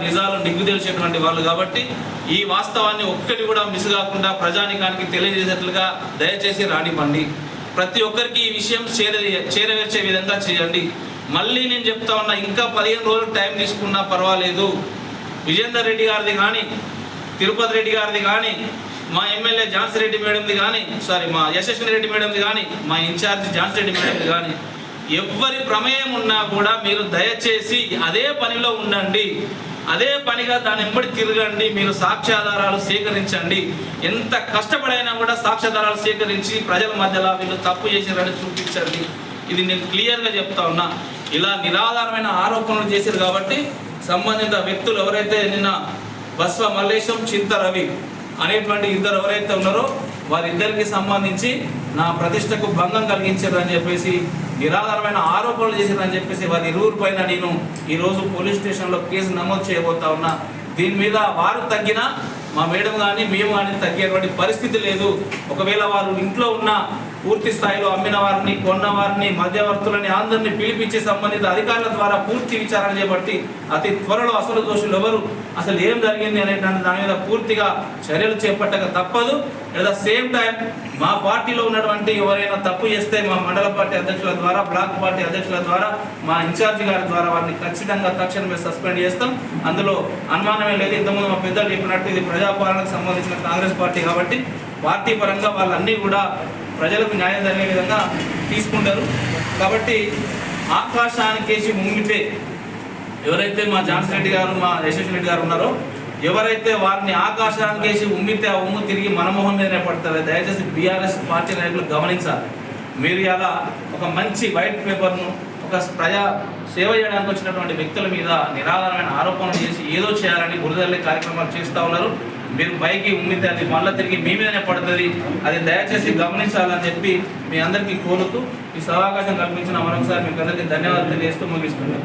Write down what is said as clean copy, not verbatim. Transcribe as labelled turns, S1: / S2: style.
S1: నిజాలు నిగ్గు తెలిసేటువంటి వాళ్ళు కాబట్టి ఈ వాస్తవాన్ని ఒక్కటి కూడా మిస్ కాకుండా ప్రజానికానికి తెలియజేసేట్లుగా దయచేసి రానివ్వండి. ప్రతి ఒక్కరికి ఈ విషయం చేరవేర్చే విధంగా చేయండి. మళ్ళీ నేను చెప్తా ఉన్నా, ఇంకా 15 రోజులు టైం తీసుకున్నా పర్వాలేదు. విజేందర్ రెడ్డి గారిది కానీ, తిరుపతి రెడ్డి గారిది కానీ, మా ఎమ్మెల్యే ఝాన్సీ రెడ్డి మేడంది కానీ, మా యశస్విని రెడ్డి మేడంది కానీ, మా ఇన్ఛార్జ్ ఝాన్సీ రెడ్డి మేడంది కానీ, ఎవరి ప్రమేయం ఉన్నా కూడా మీరు దయచేసి అదే పనిలో ఉండండి. అదే పనిగా దాని వెంబడి తిరగండి. మీరు సాక్ష్యాధారాలు సేకరించండి. ఎంత కష్టపడైనా కూడా సాక్ష్యాధారాలు సేకరించి ప్రజల మధ్యలో వీళ్ళు తప్పు చేశారని చూపించండి. ఇది నేను క్లియర్గా చెప్తా ఉన్నా. ఇలా నిరాధారమైన ఆరోపణలు చేశారు కాబట్టి సంబంధిత వ్యక్తులు ఎవరైతే నిన్న బస్వ మల్లేశం, చింత రవి అనేటువంటి ఇద్దరు ఎవరైతే ఉన్నారో వారిద్దరికి సంబంధించి నా ప్రతిష్టకు భంగం కలిగించారని చెప్పేసి, నిరాధారమైన ఆరోపణలు చేశారని చెప్పేసి వారి ఇరువురు పైన నేను ఈరోజు పోలీస్ స్టేషన్లో కేసు నమోదు చేయబోతా ఉన్నా. దీని మీద వారు తగ్గినా మా మేడం కానీ మేము కానీ తగ్గేటువంటి పరిస్థితి లేదు. ఒకవేళ వారు ఇంట్లో ఉన్న పూర్తి స్థాయిలో అమ్మిన వారిని, కొన్న వారిని, మధ్యవర్తులని అందరినీ పిలిపించి సంబంధిత అధికారుల ద్వారా పూర్తి విచారణ చేపట్టి అతి త్వరలో అసలు దోషులు ఎవరు, అసలు ఏం జరిగింది అనేటువంటి దాని మీద పూర్తిగా చర్యలు చేపట్టక తప్పదు. అట్ ద సేమ్ టైం మా పార్టీలో ఉన్నటువంటి ఎవరైనా తప్పు చేస్తే మా మండల పార్టీ అధ్యక్షుల ద్వారా, బ్లాక్ పార్టీ అధ్యక్షుల ద్వారా, మా ఇన్ఛార్జి గారి ద్వారా వారిని ఖచ్చితంగా తక్షణమే సస్పెండ్ చేస్తాం. అందులో అనుమానమే లేదు. ఇంతకుముందు మా పెద్దలు చెప్పినట్టు ఇది ప్రజాపాలనకు సంబంధించిన కాంగ్రెస్ పార్టీ కాబట్టి పార్టీ పరంగా వాళ్ళన్నీ కూడా ప్రజలకు న్యాయం జరిగే విధంగా తీసుకుంటారు. కాబట్టి ఆకాశానికేసి ఉమ్మితే ఎవరైతే మా ఝాన్సీ రెడ్డి గారు, మా యశస్వి రెడ్డి గారు ఉన్నారో, ఎవరైతే వారిని ఆకాశానికేసి ఉమ్మితే ఆ ఉమ్ము తిరిగి మనమోహన్ మీదనే పడతారో దయచేసి బీఆర్ఎస్ పార్టీ నాయకులు గమనించాలి. మీరు ఇలా ఒక మంచి వైట్ పేపర్ను ఒక ప్రజా సేవ చేయడానికి వచ్చినటువంటి వ్యక్తుల మీద నిరాధారమైన ఆరోపణలు చేసి ఏదో చేయాలని బురదల్లే కార్యక్రమాలు చేస్తూ ఉన్నారు. మీరు పైకి ఉమ్మితే అది మళ్ళీ తిరిగి మీ మీదనే పడుతుంది. అది దయచేసి గమనించాలని చెప్పి మీ అందరికీ కోరుతూ ఈ సమావేశం కల్పించిన మరొకసారి మీకు అందరికీ ధన్యవాదాలు తెలియజేస్తూ ముగిస్తున్నాను.